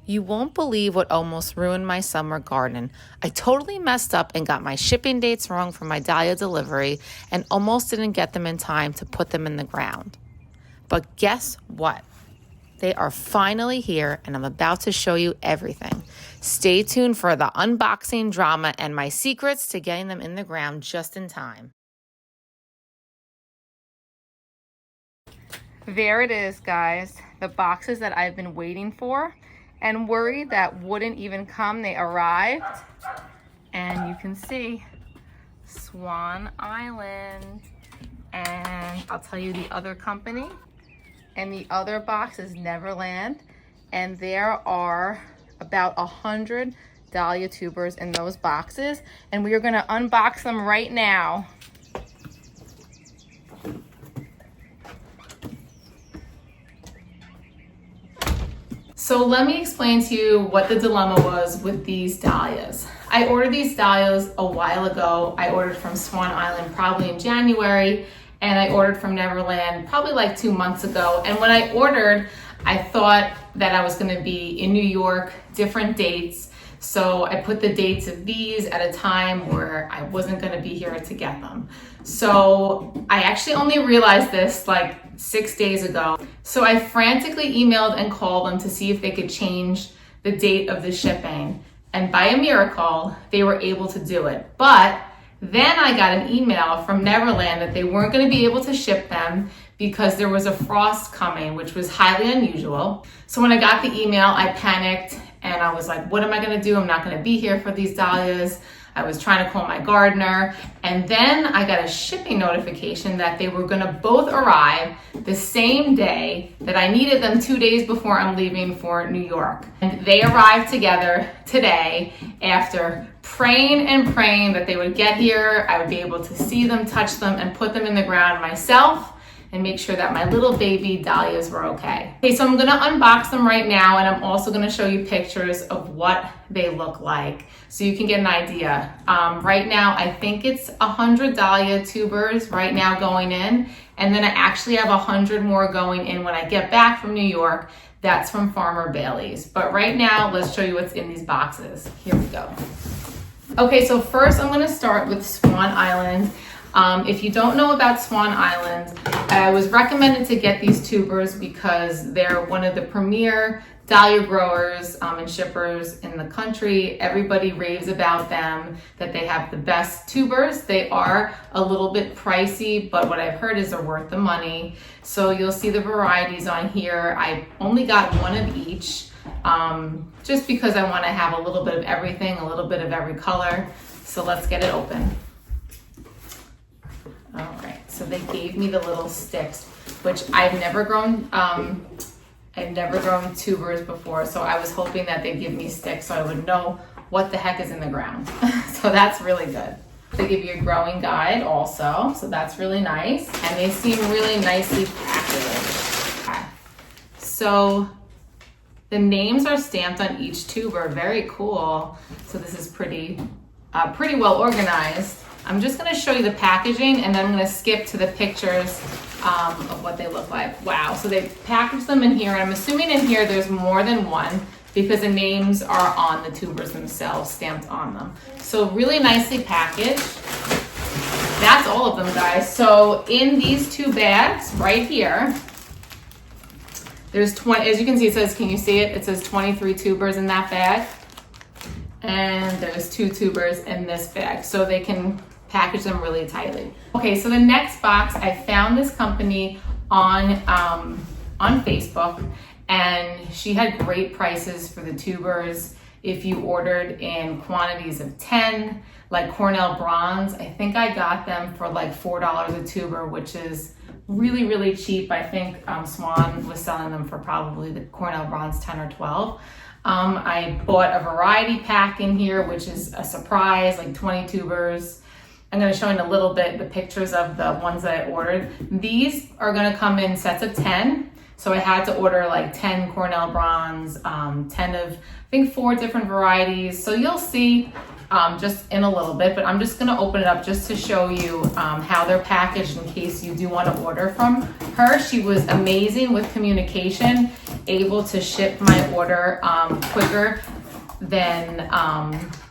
You won't believe what almost ruined my summer garden. I totally messed up and got my shipping dates wrong for my Dahlia delivery and almost didn't get them in time to put them in the ground. But guess what? They are finally here and I'm about to show you everything. Stay tuned for the unboxing drama and my secrets to getting them in the ground just in time. There it is, guys. The boxes that I've been waiting for and worried that wouldn't even come. They arrived, and you can see Swan Island, and I'll tell you the other company, and the other box is Neverland, and there are about 100 Dahlia tubers in those boxes, and we are going to unbox them right now. So let me explain to you what the dilemma was with these dahlias. I ordered these dahlias a while ago. I ordered from Swan Island probably in January, and I ordered from Neverland probably like 2 months ago. And when I ordered, I thought that I was gonna be in New York, different dates. So I put the dates of these at a time where I wasn't gonna be here to get them. So I actually only realized this like 6 days ago. So I frantically emailed and called them to see if they could change the date of the shipping. And by a miracle, they were able to do it. But then I got an email from Neverland that they weren't gonna be able to ship them because there was a frost coming, which was highly unusual. So when I got the email, I panicked and I was like, what am I gonna do? I'm not gonna be here for these dahlias. I was trying to call my gardener, and then I got a shipping notification that they were gonna both arrive the same day that I needed them 2 days before I'm leaving for New York. And they arrived together today after praying and praying that they would get here, I would be able to see them, touch them, and put them in the ground myself and make sure that my little baby dahlias were okay. Okay, so I'm gonna unbox them right now, and I'm also gonna show you pictures of what they look like so you can get an idea. Right now, I think it's 100 Dahlia tubers right now going in, and then I actually have 100 more going in when I get back from New York. That's from Farmer Bailey's. But right now, let's show you what's in these boxes. Here we go. Okay, so first I'm gonna start with Swan Island. If you don't know about Swan Island, I was recommended to get these tubers because they're one of the premier dahlia growers and shippers in the country. Everybody raves about them, that they have the best tubers. They are a little bit pricey, but what I've heard is they're worth the money. So you'll see the varieties on here. I only got one of each, just because I want to have a little bit of everything, a little bit of every color. So let's get it open. All right, so they gave me the little sticks, which I've never grown tubers before, so I was hoping that they'd give me sticks so I would know what the heck is in the ground. So that's really good. They give you a growing guide also, so that's really nice, and they seem really nicely packaged. Okay. So the names are stamped on each tuber, very cool. So this is pretty well organized. I'm just gonna show you the packaging and then I'm gonna skip to the pictures of what they look like. Wow, so they packaged them in here, and I'm assuming in here there's more than one because the names are on the tubers themselves, stamped on them. So really nicely packaged. That's all of them, guys. So in these 2 bags right here, there's 20, as you can see, it says, can you see it? It says 23 tubers in that bag. And there's 2 tubers in this bag, so they can package them really tightly. Okay, so the next box, I found this company on Facebook, and she had great prices for the tubers. If you ordered in quantities of 10, like Cornell Bronze, I think I got them for like $4 a tuber, which is really, really cheap. I think Swan was selling them for probably the Cornell Bronze 10 or 12. I bought a variety pack in here, which is a surprise, like 20 tubers. I'm going to show you in a little bit the pictures of the ones that I ordered. These are going to come in sets of 10. So I had to order like 10 Cornell Bronze, 10 of, I think 4 different varieties. So you'll see just in a little bit, but I'm just gonna open it up just to show you how they're packaged in case you do want to order from her. She was amazing with communication, able to ship my order quicker than,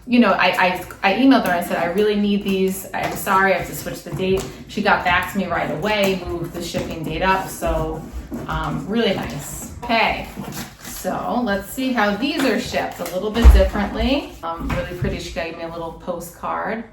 you know, I emailed her and I said, I really need these. I'm sorry, I have to switch the date. She got back to me right away, moved the shipping date up. So really nice. Okay, so let's see how these are shipped a little bit differently. Really pretty. She gave me a little postcard.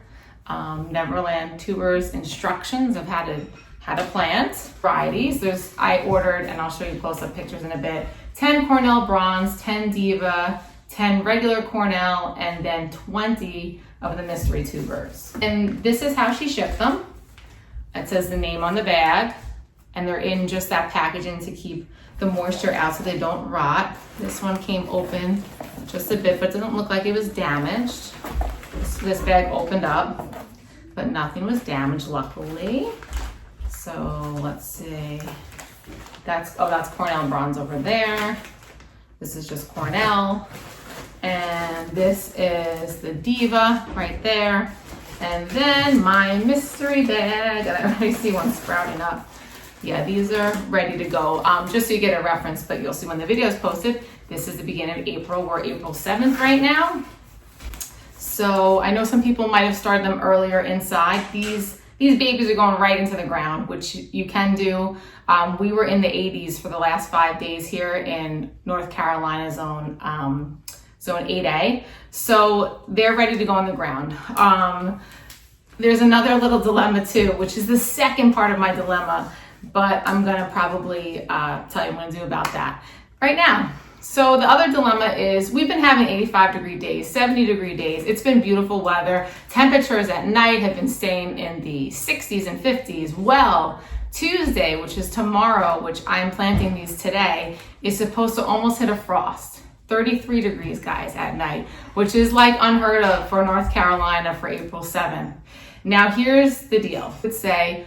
Neverland tubers instructions of how to plant varieties. I ordered, and I'll show you close-up pictures in a bit, 10 Cornell Bronze, 10 Diva, 10 regular Cornell, and then 20 of the mystery tubers. And this is how she shipped them. It says the name on the bag, and they're in just that packaging to keep the moisture out so they don't rot. This one came open just a bit, but doesn't look like it was damaged. This bag opened up, but nothing was damaged, luckily. So let's see. That's Cornell Bronze over there. This is just Cornell. And this is the Diva right there. And then my mystery bag, and I already see one sprouting up. Yeah, these are ready to go. Just so you get a reference, but you'll see when the video is posted. This is the beginning of April. We're April 7th right now. So I know some people might have started them earlier inside. These babies are going right into the ground, which you can do. We were in the 80s for the last 5 days here in North Carolina zone 8A. So they're ready to go on the ground. There's another little dilemma too, which is the second part of my dilemma, but I'm gonna probably tell you what I'm gonna do about that right now. So the other dilemma is we've been having 85-degree days, 70-degree days. It's been beautiful weather. Temperatures at night have been staying in the 60s and 50s. Well, Tuesday, which is tomorrow, which I'm planting these today, is supposed to almost hit a frost. 33 degrees, guys, at night, which is like unheard of for North Carolina for April 7th. Now, here's the deal. I would say,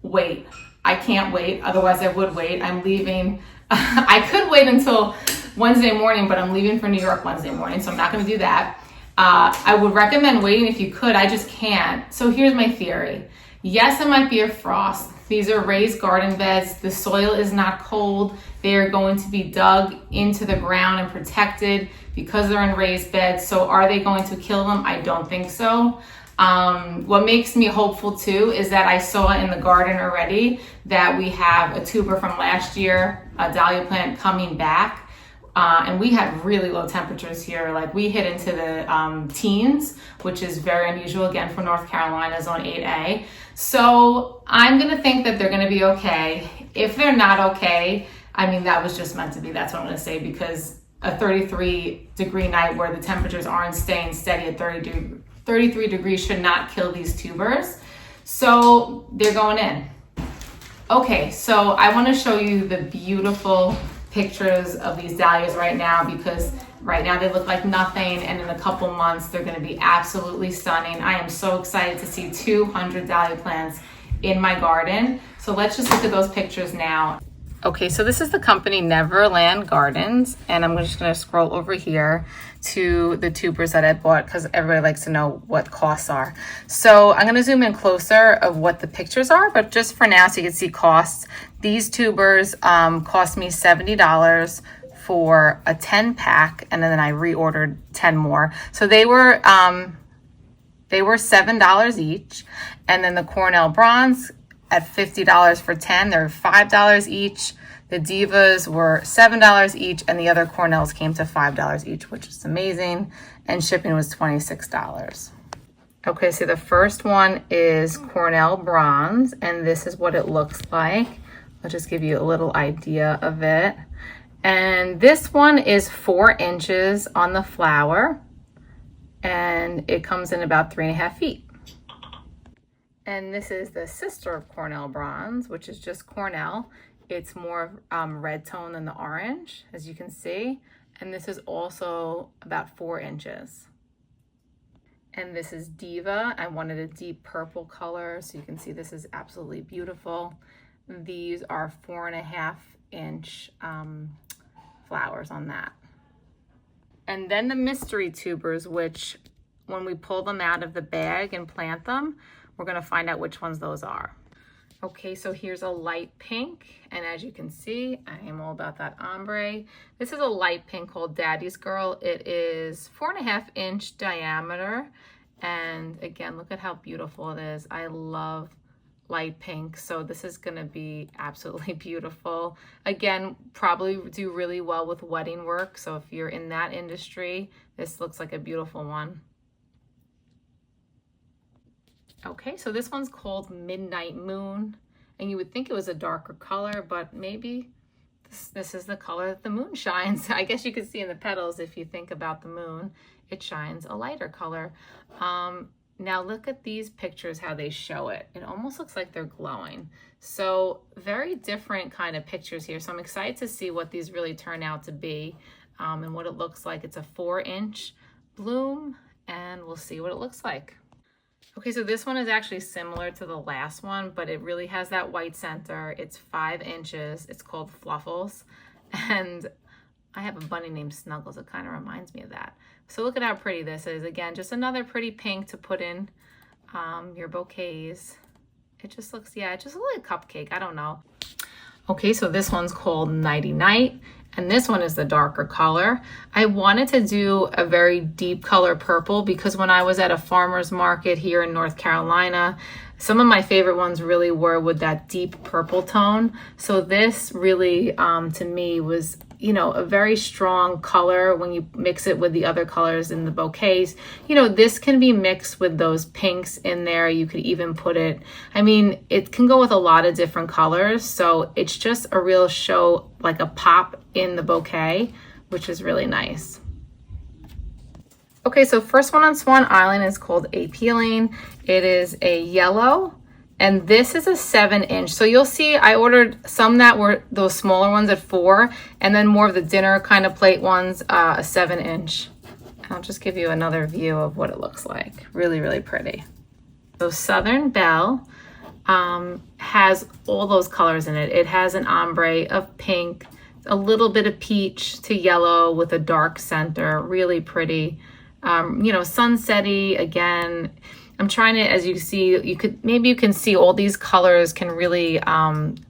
wait. I can't wait. Otherwise, I would wait. I'm leaving. I could wait until Wednesday morning, but I'm leaving for New York Wednesday morning, so I'm not going to do that. I would recommend waiting if you could. I just can't. So here's my theory. Yes, it might be a frost. These are raised garden beds. The soil is not cold. They are going to be dug into the ground and protected because they're in raised beds. So are they going to kill them? I don't think so. What makes me hopeful too is that I saw in the garden already that we have a tuber from last year, a Dahlia plant coming back. And we had really low temperatures here. Like we hit into the teens, which is very unusual again for North Carolina zone 8A. So I'm gonna think that they're gonna be okay. If they're not okay, I mean, that was just meant to be. That's what I'm gonna say, because a 33-degree night where the temperatures aren't staying steady at 33 degrees should not kill these tubers. So they're going in. Okay, so I wanna show you the beautiful pictures of these dahlias right now, because right now they look like nothing, and in a couple months they're going to be absolutely stunning. I am so excited to see 200 dahlia plants in my garden. So let's just look at those pictures now. Okay, so this is the company Neverland Gardens, and I'm just going to scroll over here to the tubers that I bought because everybody likes to know what costs are. So I'm going to zoom in closer of what the pictures are, but just for now so you can see costs. These tubers cost me $70 for a 10 pack, and then I reordered 10 more. So they were $7 each, and then the Cornell Bronze at $50 for 10, they're $5 each. The Divas were $7 each, and the other Cornells came to $5 each, which is amazing, and shipping was $26. Okay, so the first one is Cornell Bronze, and this is what it looks like. I'll just give you a little idea of it. And this one is 4 inches on the flower, and it comes in about 3.5 feet. And this is the sister of Cornell Bronze, which is just Cornell. It's more red tone than the orange, as you can see. And this is also about 4 inches. And this is Diva. I wanted a deep purple color, so you can see this is absolutely beautiful. These are 4.5 inch flowers on that. And then the mystery tubers, which when we pull them out of the bag and plant them, we're gonna find out which ones those are. Okay, so here's a light pink, and as you can see, I am all about that ombre. This is a light pink called Daddy's Girl. It is 4.5-inch diameter, and again, look at how beautiful it is. I love light pink, so this is gonna be absolutely beautiful. Again, probably do really well with wedding work, so if you're in that industry, this looks like a beautiful one. Okay, so this one's called Midnight Moon, and you would think it was a darker color, but maybe this is the color that the moon shines. I guess you can see in the petals, if you think about the moon, it shines a lighter color. Now look at these pictures, how they show it. It almost looks like they're glowing. So very different kind of pictures here. So I'm excited to see what these really turn out to be and what it looks like. It's a 4-inch bloom, and we'll see what it looks like. Okay, so this one is actually similar to the last one, but it really has that white center. It's 5 inches. It's called Fluffles. And I have a bunny named Snuggles. It kind of reminds me of that. So look at how pretty this is. Again, just another pretty pink to put in your bouquets. It just looks, yeah, it just looks like a cupcake. I don't know. Okay, so this one's called Nighty Night, and this one is the darker color. I wanted to do a very deep color purple because when I was at a farmer's market here in North Carolina, some of my favorite ones really were with that deep purple tone. So this really, to me, was, you know, a very strong color when you mix it with the other colors in the bouquets. You know, this can be mixed with those pinks in there. You could even put it, I mean, it can go with a lot of different colors. So it's just a real show, like a pop in the bouquet, which is really nice. Okay, so first one on Swan Island is called Appealing. It is a yellow, and this is a 7-inch. So you'll see I ordered some that were those smaller ones at 4, and then more of the dinner kind of plate ones, a 7-inch. I'll just give you another view of what it looks like. Really, really pretty. So Southern Belle has all those colors in it. It has an ombre of pink, a little bit of peach to yellow with a dark center, really pretty. You know, sunsetty again. I'm trying to, as you see, maybe you can see all these colors can really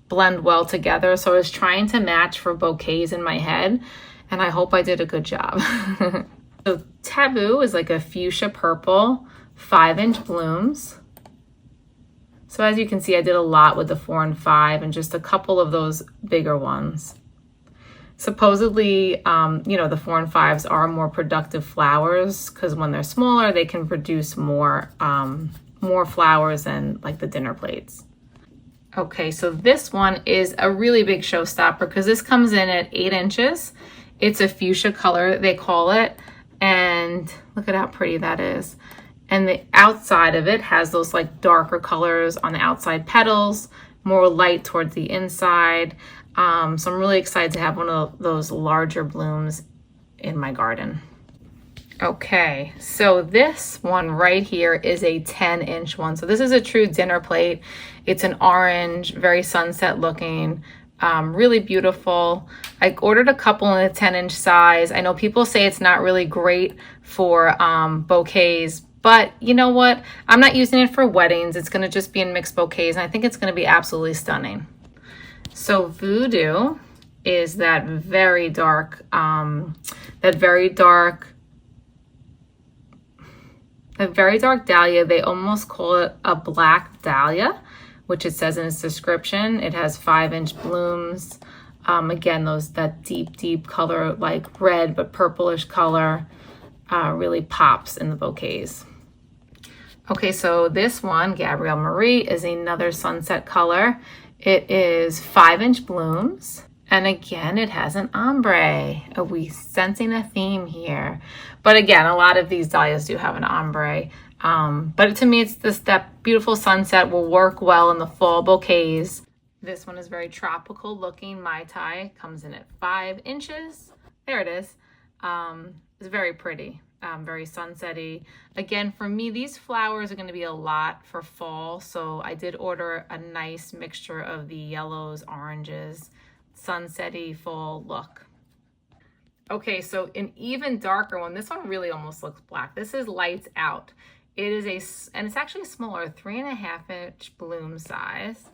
blend well together. So I was trying to match for bouquets in my head, and I hope I did a good job. So Taboo is like a fuchsia purple, 5-inch blooms. So as you can see, I did a lot with the 4 and 5 and just a couple of those bigger ones. Supposedly, you know, the 4 and 5s are more productive flowers because when they're smaller, they can produce more flowers than like the dinner plates. Okay, so this one is a really big showstopper because this comes in at 8 inches. It's a fuchsia color, they call it. And look at how pretty that is. And the outside of it has those like darker colors on the outside petals, more light towards the inside. So I'm really excited to have one of those larger blooms in my garden. Okay, so this one right here is a 10-inch one. So this is a true dinner plate. It's an orange, very sunset looking, really beautiful. I ordered a couple in a 10-inch size. I know people say it's not really great for bouquets, but you know what? I'm not using it for weddings. It's gonna just be in mixed bouquets, and I think it's gonna be absolutely stunning. So Voodoo is that very dark dahlia. They almost call it a black dahlia, which it says in its description. It has 5-inch blooms. Again, that deep color, like red but purplish color, really pops in the bouquets. Okay, so this one, Gabrielle Marie, is another sunset color. It is 5-inch blooms. And again, it has an ombre. Are we sensing a theme here? But again, a lot of these dahlias do have an ombre. But to me, it's that beautiful sunset will work well in the fall bouquets. This one is very tropical looking. Mai Tai comes in at 5 inches. There it is. It's very pretty. Very sunsetty. Again, for me, these flowers are going to be a lot for fall, so I did order a nice mixture of the yellows, oranges, sunsetty fall look. Okay, so an even darker one. This one really almost looks black. This is Lights Out. It is and it's actually smaller, 3.5-inch bloom size.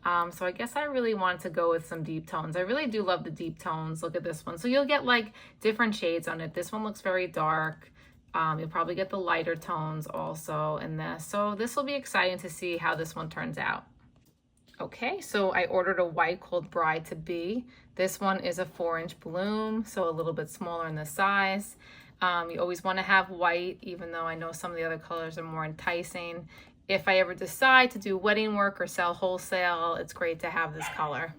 So I guess I really wanted to go with some deep tones. I really do love the deep tones. Look at this one. So you'll get like different shades on it. This one looks very dark. You'll probably get the lighter tones also in this. So this will be exciting to see how this one turns out. Okay, so I ordered a white called Bride to Be. This one is a 4-inch bloom, so a little bit smaller in the size. You always want to have white, even though I know some of the other colors are more enticing. If I ever decide to do wedding work or sell wholesale, it's great to have this color.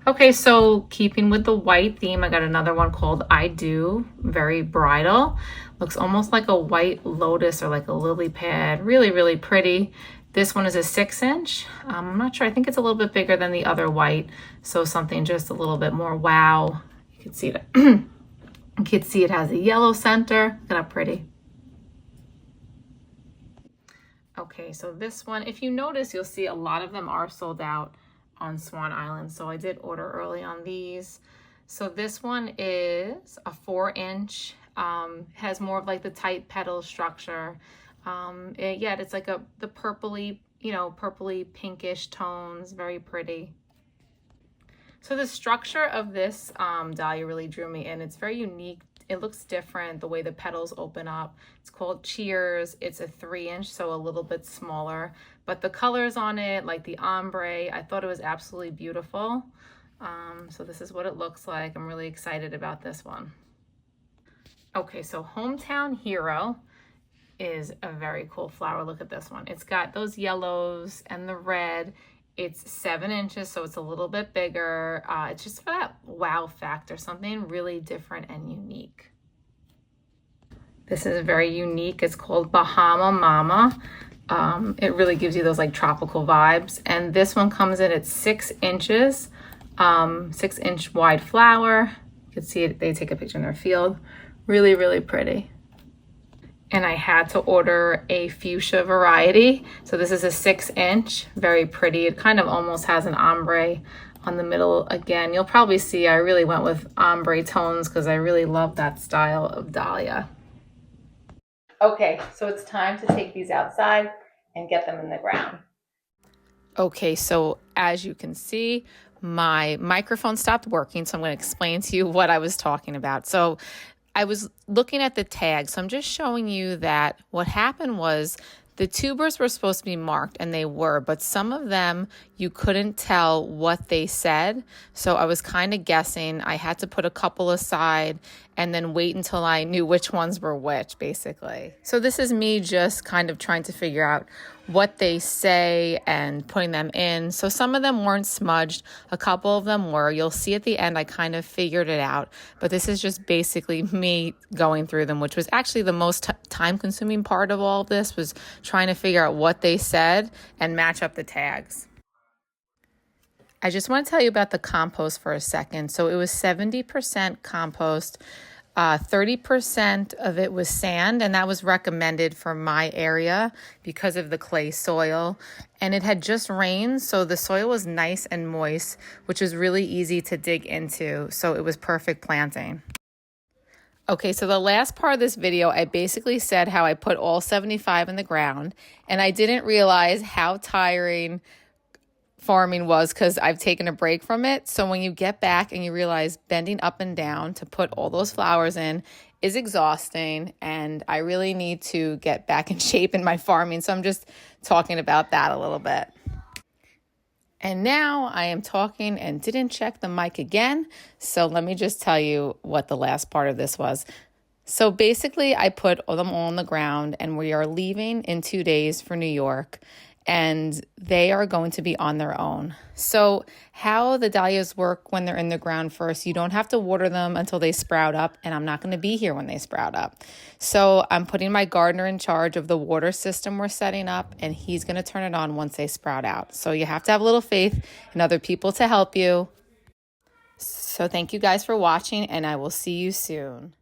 Okay, so keeping with the white theme, I got another one called I Do, very bridal. Looks almost like a white lotus or like a lily pad. Really, really pretty. This one is a 6-inch. I'm not sure, I think it's a little bit bigger than the other white. So something just a little bit more wow. You can see that. You can see it has a yellow center. Look at how pretty. Okay, so this one, if you notice, you'll see a lot of them are sold out on Swan Island. So I did order early on these. So this one is a 4-inch, has more of like the tight petal structure. Yeah, it's like the purpley, purpley pinkish tones, very pretty. So the structure of this dahlia really drew me in. It's very unique. It looks different, the way the petals open up. It's called Cheers. It's a 3-inch, so a little bit smaller. But the colors on it, like the ombre, I thought it was absolutely beautiful. So this is what it looks like. I'm really excited about this one. Okay, so Hometown Hero is a very cool flower. Look at this one. It's got those yellows and the red. It's 7 inches, so it's a little bit bigger. It's just for that wow factor, something really different and unique. This is very unique. It's called Bahama Mama. It really gives you those like tropical vibes. And this one comes in at 6 inches, 6-inch wide flower. You can see it, they take a picture in their field. Really, really pretty. And I had to order a fuchsia variety. So this is a 6-inch, very pretty. It kind of almost has an ombre on the middle. Again, you'll probably see I really went with ombre tones because I really love that style of dahlia. Okay, so it's time to take these outside and get them in the ground. Okay, so as you can see, my microphone stopped working, so I'm going to explain to you what I was talking about. So I was looking at the tag, so I'm just showing you that what happened was the tubers were supposed to be marked, and they were, but some of them you couldn't tell what they said. So I was kind of guessing. I had to put a couple aside and then wait until I knew which ones were which, basically. So this is me just kind of trying to figure out what they say and putting them in. So some of them weren't smudged. A couple of them were. You'll see at the end, I kind of figured it out. But this is just basically me going through them, which was actually the most time-consuming part of all of this, was trying to figure out what they said and match up the tags. I just want to tell you about the compost for a second. So it was 70% compost, 30% of it was sand, and that was recommended for my area because of the clay soil. And it had just rained, so the soil was nice and moist, which was really easy to dig into. So it was perfect planting. Okay, so the last part of this video, I basically said how I put all 75 in the ground, and I didn't realize how tiring farming was because I've taken a break from it. So when you get back and you realize bending up and down to put all those flowers in is exhausting, and I really need to get back in shape in my farming. So I'm just talking about that a little bit. And now I am talking and didn't check the mic again. So let me just tell you what the last part of this was. So basically I put them all on the ground, and we are leaving in 2 days for New York, and they are going to be on their own. So how the dahlias work when they're in the ground first, you don't have to water them until they sprout up, and I'm not going to be here when they sprout up. So I'm putting my gardener in charge of the water system we're setting up, and he's going to turn it on once they sprout out. So you have to have a little faith in other people to help you. So thank you guys for watching, and I will see you soon.